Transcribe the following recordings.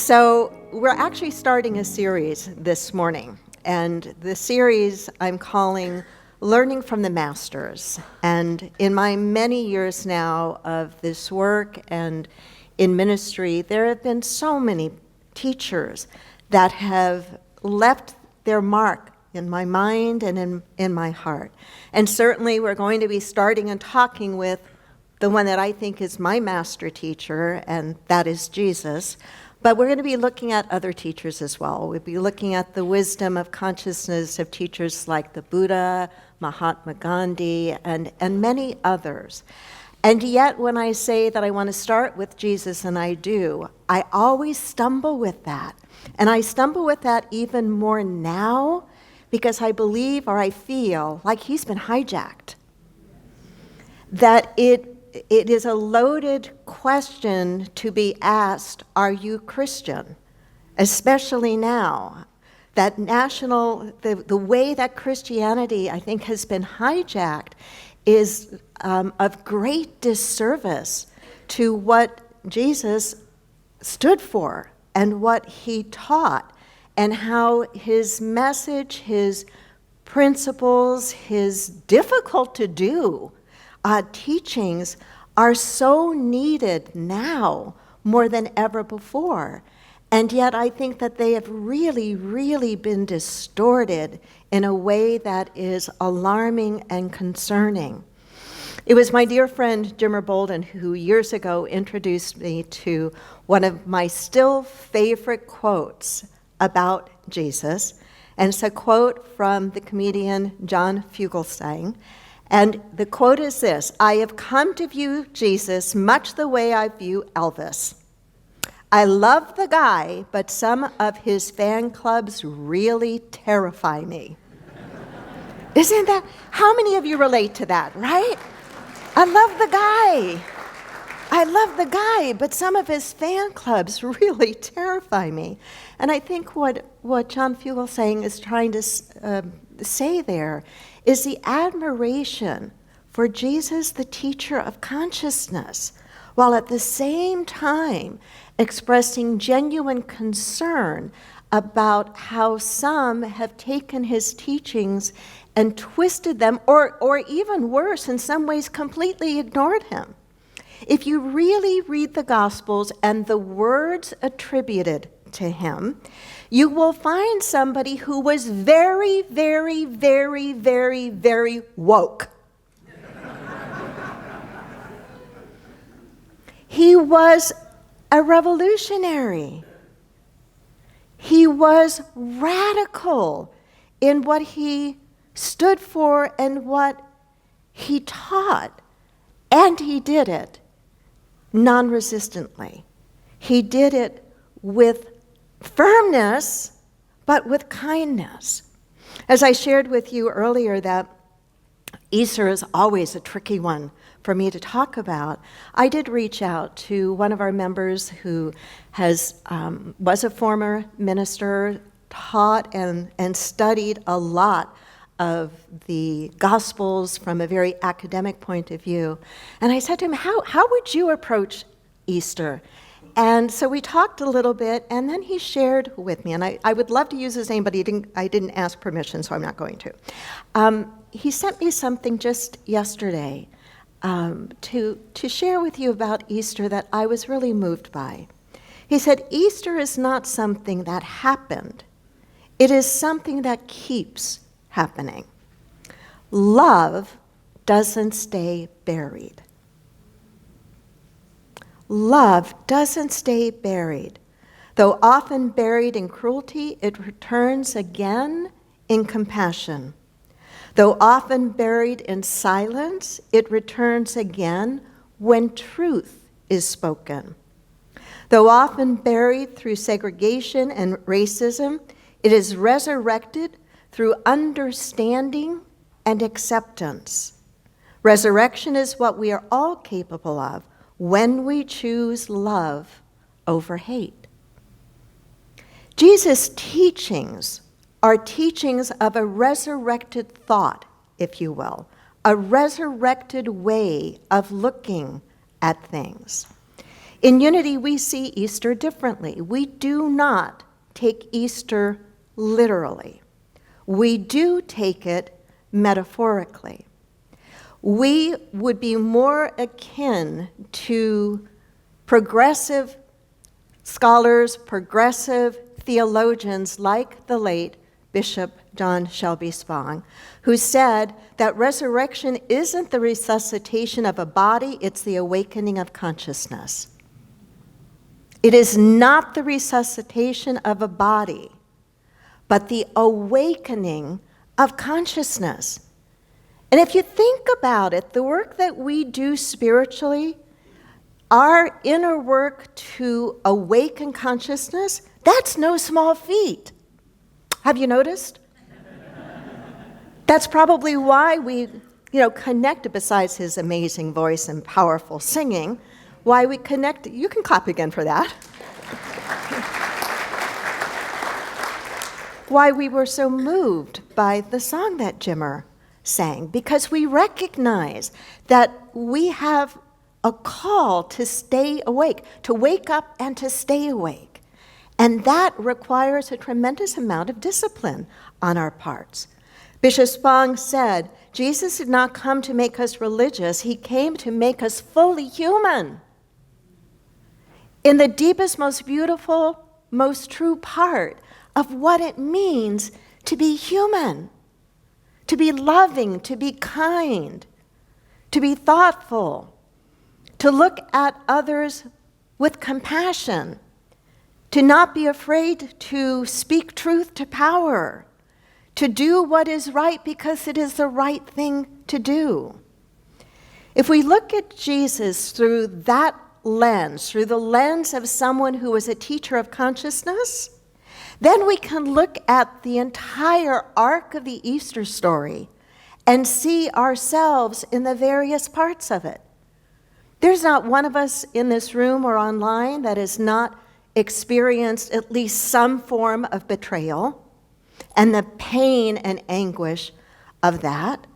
So we're actually starting a series this morning, and the series I'm calling Learning from the Masters. And in my many years now of this work and in ministry, there have been so many teachers that have left their mark in my mind and in my heart. And certainly we're going to be starting and talking with the one that I think is my master teacher, and that is Jesus. But we're going to be looking at other teachers as well. We'll be looking at the wisdom of consciousness of teachers like the Buddha, Mahatma Gandhi, and many others. And yet when I say that I want to start with Jesus, and I do, I always stumble with that. And I stumble with that even more now because I believe or I feel like he's been hijacked. That it is a loaded question to be asked, are you Christian? Especially now. That the way that Christianity, I think, has been hijacked is of great disservice to what Jesus stood for and what he taught and how his message, his principles, his difficult to do teachings are so needed now more than ever before. And yet I think that they have really, really been distorted in a way that is alarming and concerning. It was my dear friend Jimmer Bolden who years ago introduced me to one of my still favorite quotes about Jesus. And it's a quote from the comedian John Fugelsang. And the quote is this: "I have come to view Jesus much the way I view Elvis. I love the guy, but some of his fan clubs really terrify me." Isn't that, how many of you relate to that, right? I love the guy, but some of his fan clubs really terrify me. And I think what John Fugelsang is trying to say there is the admiration for Jesus, the teacher of consciousness, while at the same time expressing genuine concern about how some have taken his teachings and twisted them, or even worse, in some ways completely ignored him. If you really read the Gospels and the words attributed to him, you will find somebody who was very, very, very, very, very woke. He was a revolutionary. He was radical in what he stood for and what he taught. And he did it non-resistantly. He did it with firmness, but with kindness. As I shared with you earlier that Easter is always a tricky one for me to talk about, I did reach out to one of our members who was a former minister, taught and studied a lot of the Gospels from a very academic point of view. And I said to him, how would you approach Easter? And so we talked a little bit, and then he shared with me, and I would love to use his name, but I didn't ask permission, so I'm not going to. He sent me something just yesterday to share with you about Easter that I was really moved by. He said, Easter is not something that happened. It is something that keeps happening. Love doesn't stay buried. Love doesn't stay buried. Though often buried in cruelty, it returns again in compassion. Though often buried in silence, it returns again when truth is spoken. Though often buried through segregation and racism, it is resurrected through understanding and acceptance. Resurrection is what we are all capable of when we choose love over hate. Jesus' teachings are teachings of a resurrected thought, if you will, a resurrected way of looking at things. In Unity, we see Easter differently. We do not take Easter literally. We do take it metaphorically. We would be more akin to progressive scholars, progressive theologians like the late Bishop John Shelby Spong, who said that resurrection isn't the resuscitation of a body, it's the awakening of consciousness. It is not the resuscitation of a body, but the awakening of consciousness. And if you think about it, the work that we do spiritually, our inner work to awaken consciousness, that's no small feat. Have you noticed? That's probably why we, connect, besides his amazing voice and powerful singing, why we connect. You can clap again for that. Why we were so moved by the song that Jimmer sang, because we recognize that we have a call to stay awake, to wake up and to stay awake. And that requires a tremendous amount of discipline on our parts. Bishop Spong said, Jesus did not come to make us religious, he came to make us fully human. In the deepest, most beautiful, most true part of what it means to be human, to be loving, to be kind, to be thoughtful, to look at others with compassion, to not be afraid to speak truth to power, to do what is right because it is the right thing to do. If we look at Jesus through that lens, through the lens of someone who was a teacher of consciousness, then we can look at the entire arc of the Easter story and see ourselves in the various parts of it. There's not one of us in this room or online that has not experienced at least some form of betrayal and the pain and anguish of that.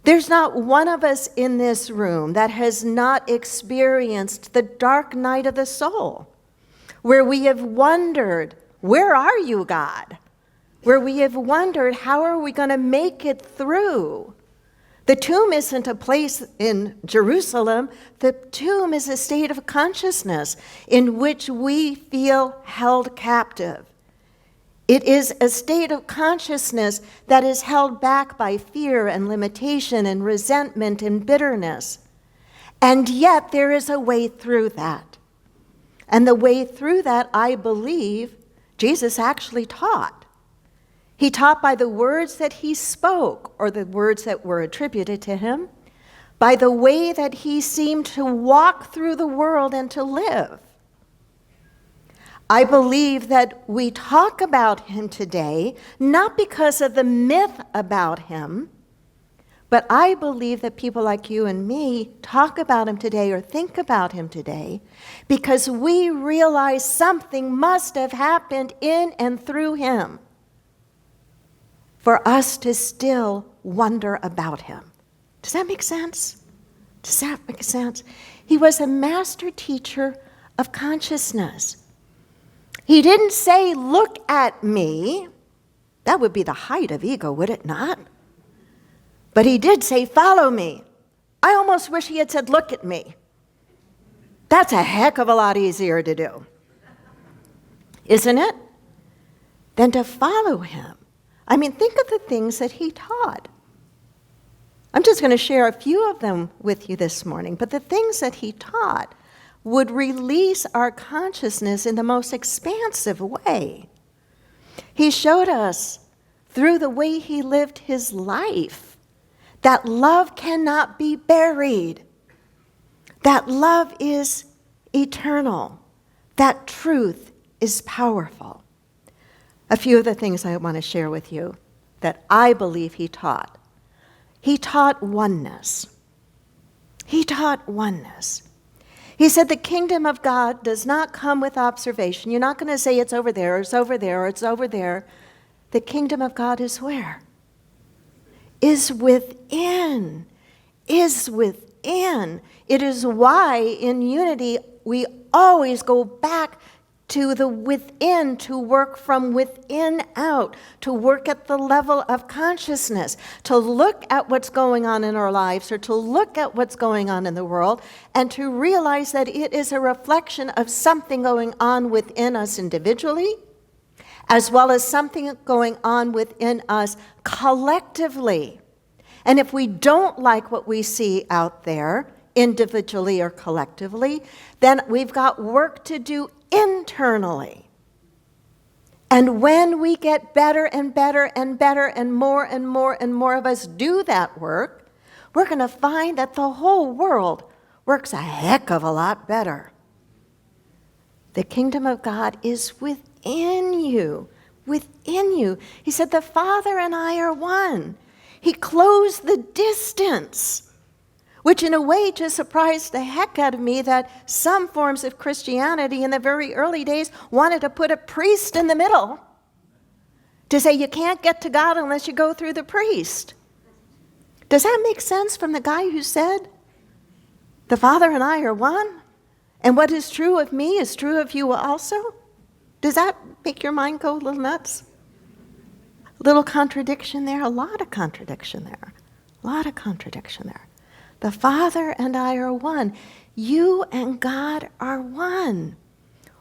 There's not one of us in this room that has not experienced the dark night of the soul, where we have wondered, where are you, God? Where we have wondered, how are we going to make it through? The tomb isn't a place in Jerusalem. The tomb is a state of consciousness in which we feel held captive. It is a state of consciousness that is held back by fear and limitation and resentment and bitterness. And yet there is a way through that. And the way through that, I believe, Jesus actually taught. He taught by the words that he spoke, or the words that were attributed to him, by the way that he seemed to walk through the world and to live. I believe that we talk about him today, not because of the myth about him, but I believe that people like you and me talk about him today or think about him today because we realize something must have happened in and through him for us to still wonder about him. Does that make sense? Does that make sense? He was a master teacher of consciousness. He didn't say, look at me. That would be the height of ego, would it not? But he did say, follow me. I almost wish he had said, look at me. That's a heck of a lot easier to do, isn't it? Than to follow him. I mean, think of the things that he taught. I'm just going to share a few of them with you this morning, but the things that he taught would release our consciousness in the most expansive way. He showed us through the way he lived his life that love cannot be buried, that love is eternal, that truth is powerful. A few of the things I want to share with you that I believe he taught. He taught oneness. He taught oneness. He said the kingdom of God does not come with observation. You're not going to say it's over there, or it's over there, or it's over there. The kingdom of God is where? Is within. Is within. within. It is why in unity we always go back to the within, to work from within out, to work at the level of consciousness, to look at what's going on in our lives or to look at what's going on in the world and to realize that it is a reflection of something going on within us individually, as well as something going on within us collectively. And if we don't like what we see out there, individually or collectively, then we've got work to do internally. And when we get better and better and better and more and more and more of us do that work, we're going to find that the whole world works a heck of a lot better. The kingdom of God is within you, within you. He said, the Father and I are one. He closed the distance, which in a way just surprised the heck out of me that some forms of Christianity in the very early days wanted to put a priest in the middle to say you can't get to God unless you go through the priest. Does that make sense from the guy who said, the Father and I are one, and what is true of me is true of you also? Does that make your mind go a little nuts? A little contradiction there, a lot of contradiction there, a lot of contradiction there. The Father and I are one. You and God are one.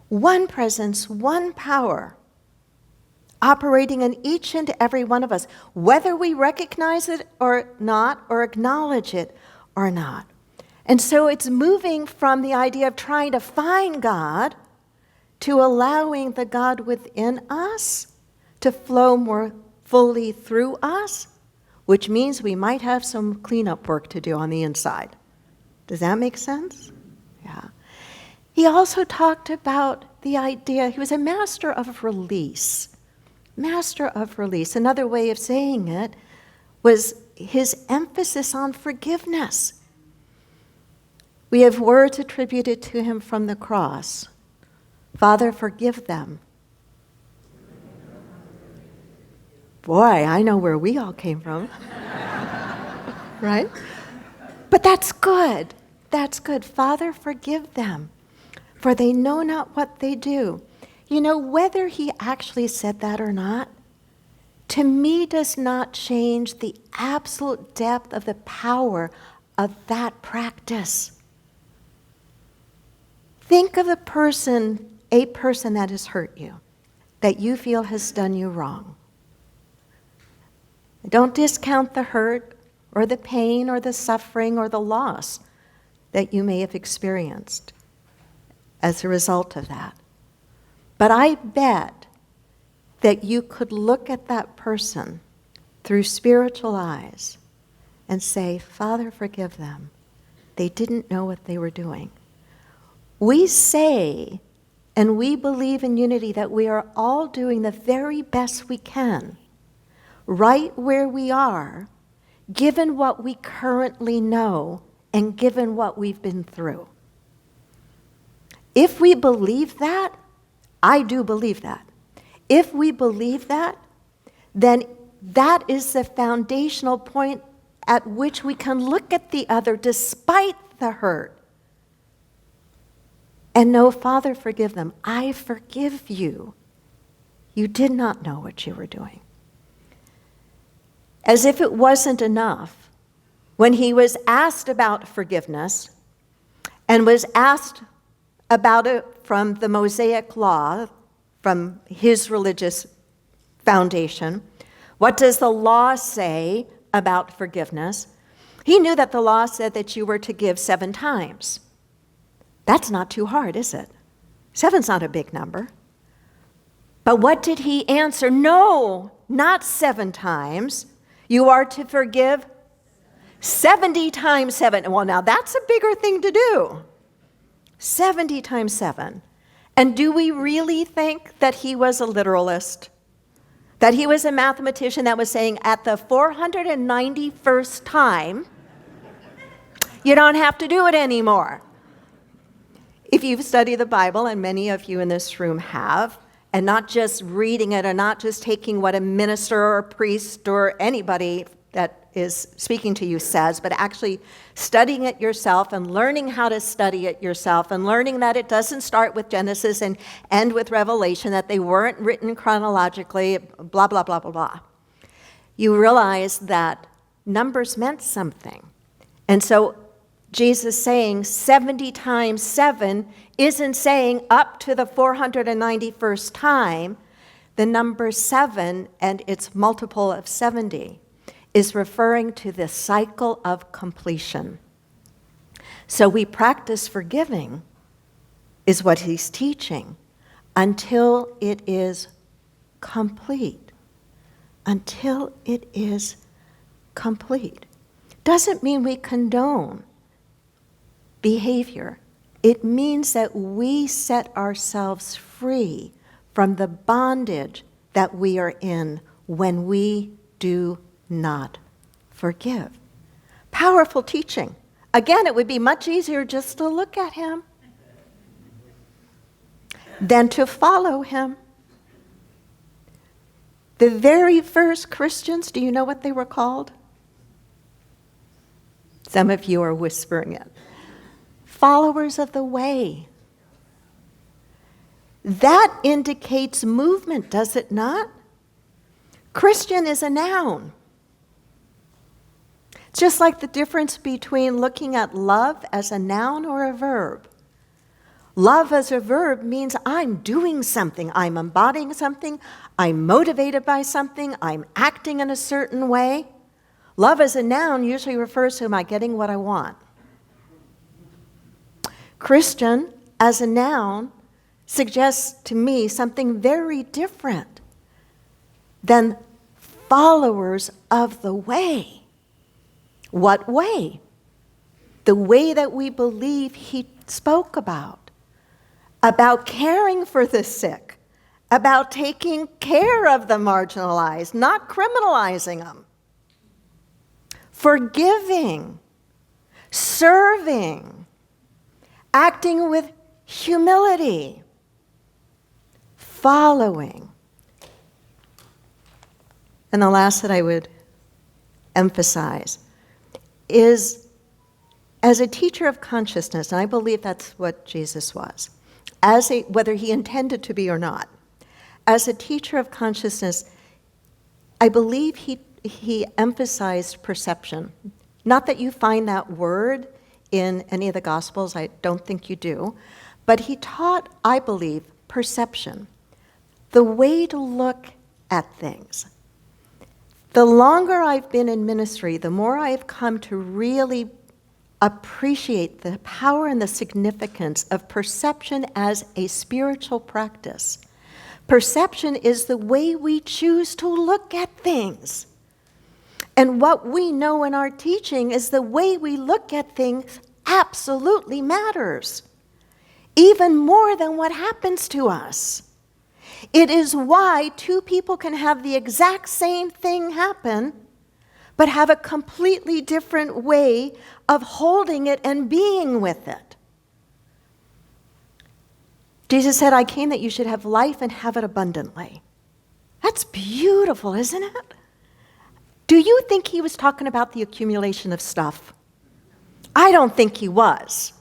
One presence, one power, operating in each and every one of us, whether we recognize it or not, or acknowledge it or not. And so it's moving from the idea of trying to find God to allowing the God within us to flow more fully through us, which means we might have some cleanup work to do on the inside. Does that make sense? Yeah. He also talked about the idea, he was a master of release. Master of release. Another way of saying it was his emphasis on forgiveness. We have words attributed to him from the cross. Father, forgive them. Boy, I know where we all came from. Right? But that's good. That's good. Father, forgive them, for they know not what they do. You know, whether he actually said that or not, to me does not change the absolute depth of the power of that practice. Think of a person that has hurt you, that you feel has done you wrong. Don't discount the hurt or the pain or the suffering or the loss that you may have experienced as a result of that. But I bet that you could look at that person through spiritual eyes and say, Father, forgive them. They didn't know what they were doing. We say, and we believe in unity, that we are all doing the very best we can, right where we are, given what we currently know and given what we've been through. If we believe that, I do believe that. If we believe that, then that is the foundational point at which we can look at the other despite the hurt and know, Father, forgive them. I forgive you. You did not know what you were doing. As if it wasn't enough, when he was asked about forgiveness and was asked about it from the Mosaic law, from his religious foundation, what does the law say about forgiveness? He knew that the law said that you were to give 7 times. That's not too hard, is it? 7's not a big number. But what did he answer? No, not 7 times. You are to forgive 70 times 7. Well, now that's a bigger thing to do. 70 times 7. And do we really think that he was a literalist? That he was a mathematician that was saying at the 491st time, you don't have to do it anymore? If you've studied the Bible, and many of you in this room have, and not just reading it or not just taking what a minister or a priest or anybody that is speaking to you says, but actually studying it yourself and learning how to study it yourself and learning that it doesn't start with Genesis and end with Revelation, that they weren't written chronologically, blah, blah, blah, blah, blah. You realize that numbers meant something. And so Jesus saying 70 times 7 isn't saying up to the 491st time. The number 7 and its multiple of 70 is referring to the cycle of completion. So we practice forgiving, is what he's teaching, until it is complete. Until it is complete. Doesn't mean we condone behavior. It means that we set ourselves free from the bondage that we are in when we do not forgive. Powerful teaching. Again, it would be much easier just to look at him than to follow him. The very first Christians, do you know what they were called? Some of you are whispering it. Followers of the way. That indicates movement, does it not? Christian is a noun. It's just like the difference between looking at love as a noun or a verb. Love as a verb means I'm doing something, I'm embodying something, I'm motivated by something, I'm acting in a certain way. Love as a noun usually refers to, am I getting what I want? Christian as a noun suggests to me something very different than followers of the way. What way? The way that we believe he spoke about caring for the sick, about taking care of the marginalized, not criminalizing them, forgiving, serving, acting with humility, following. And the last that I would emphasize is, as a teacher of consciousness, and I believe that's what Jesus was, whether he intended to be or not, as a teacher of consciousness, I believe he emphasized perception. Not that you find that word in any of the Gospels, I don't think you do, but he taught, I believe, perception, the way to look at things. The longer I've been in ministry, the more I've come to really appreciate the power and the significance of perception as a spiritual practice. Perception is the way we choose to look at things. And what we know in our teaching is the way we look at things absolutely matters, even more than what happens to us. It is why two people can have the exact same thing happen, but have a completely different way of holding it and being with it. Jesus said, I came that you should have life and have it abundantly. That's beautiful, isn't it? Do you think he was talking about the accumulation of stuff? I don't think he was.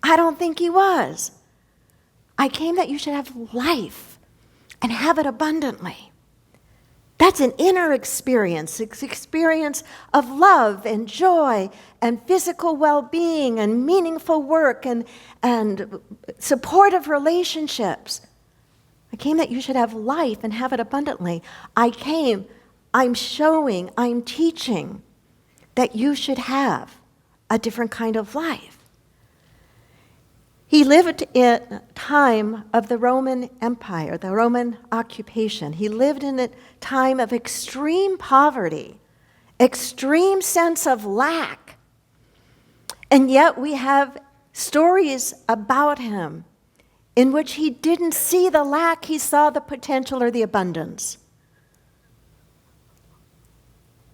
I don't think he was. I came that you should have life and have it abundantly. That's an inner experience. It's an experience of love and joy and physical well-being and meaningful work and supportive relationships. I came that you should have life and have it abundantly. I'm showing, I'm teaching that you should have a different kind of life. He lived in a time of the Roman Empire, the Roman occupation. He lived in a time of extreme poverty, extreme sense of lack. And yet we have stories about him in which he didn't see the lack, he saw the potential or the abundance.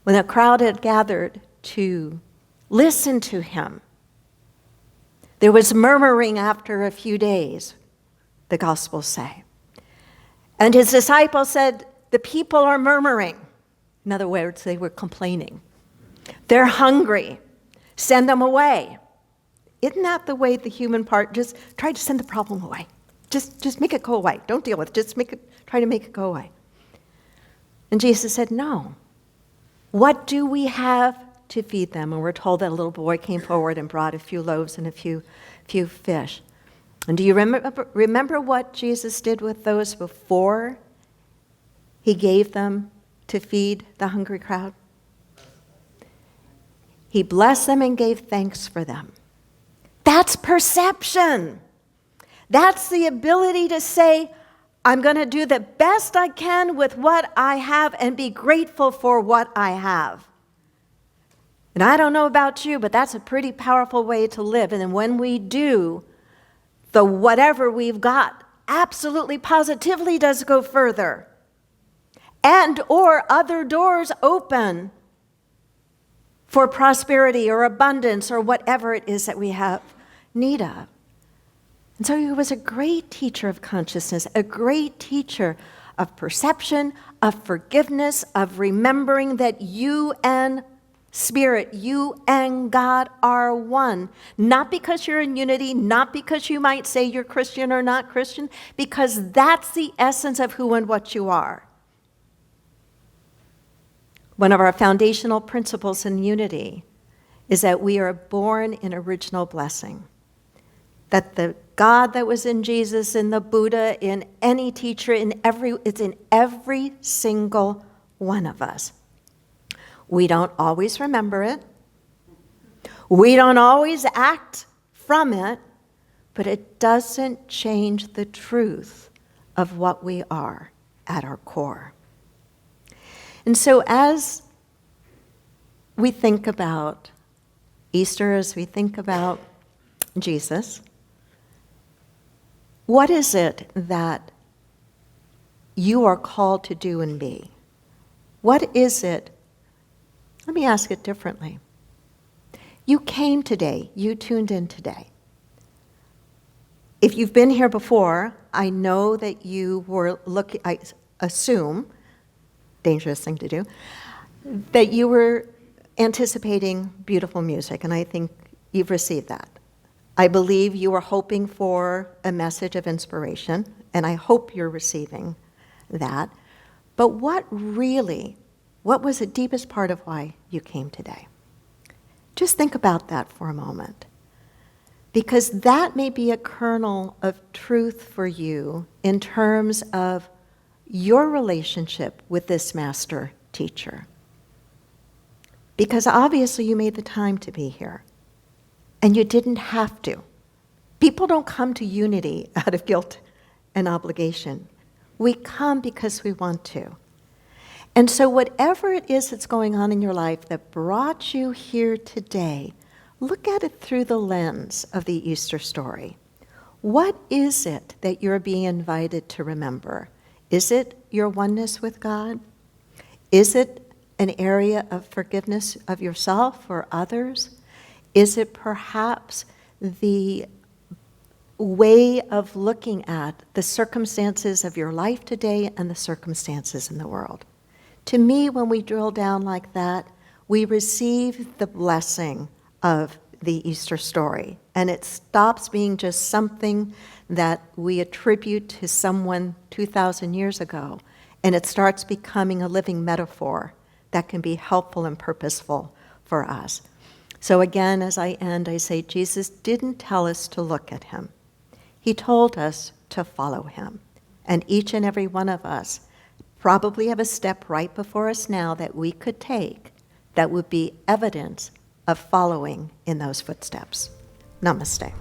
When a crowd had gathered to listen to him, there was murmuring after a few days, the Gospels say. And his disciples said, the people are murmuring. In other words, they were complaining. They're hungry. Send them away. Isn't that the way the human part, just try to send the problem away. Just make it go away. Don't deal with it. Just try to make it go away. And Jesus said, no. What do we have to feed them? And we're told that a little boy came forward and brought a few loaves and a few fish. And do you remember what Jesus did with those before he gave them to feed the hungry crowd? He blessed them and gave thanks for them. That's perception. That's the ability to say, I'm going to do the best I can with what I have and be grateful for what I have. And I don't know about you, but that's a pretty powerful way to live. And then when we do, the whatever we've got absolutely positively does go further. And or other doors open for prosperity or abundance or whatever it is that we have need of. And so he was a great teacher of consciousness, a great teacher of perception, of forgiveness, of remembering that you and Spirit, you and God are one. Not because you're in unity, not because you might say you're Christian or not Christian, because that's the essence of who and what you are. One of our foundational principles in unity is that we are born in original blessing. That the God that was in Jesus, in the Buddha, in any teacher, it's in every single one of us. We don't always remember it. We don't always act from it, but it doesn't change the truth of what we are at our core. And so as we think about Easter, as we think about Jesus, what is it that you are called to do and be? What is it? Let me ask it differently. You came today, you tuned in today. If you've been here before, I know that you were looking, I assume, dangerous thing to do, that you were anticipating beautiful music, and I think you've received that. I believe you were hoping for a message of inspiration, and I hope you're receiving that. But what was the deepest part of why you came today? Just think about that for a moment. Because that may be a kernel of truth for you in terms of your relationship with this master teacher. Because obviously you made the time to be here. And you didn't have to. People don't come to unity out of guilt and obligation. We come because we want to. And so whatever it is that's going on in your life that brought you here today, look at it through the lens of the Easter story. What is it that you're being invited to remember? Is it your oneness with God? Is it an area of forgiveness of yourself or others? Is it perhaps the way of looking at the circumstances of your life today and the circumstances in the world? To me, when we drill down like that, we receive the blessing of the Easter story, and it stops being just something that we attribute to someone 2,000 years ago, and it starts becoming a living metaphor that can be helpful and purposeful for us. So again, as I end, I say Jesus didn't tell us to look at him. He told us to follow him. And each and every one of us probably have a step right before us now that we could take that would be evidence of following in those footsteps. Namaste.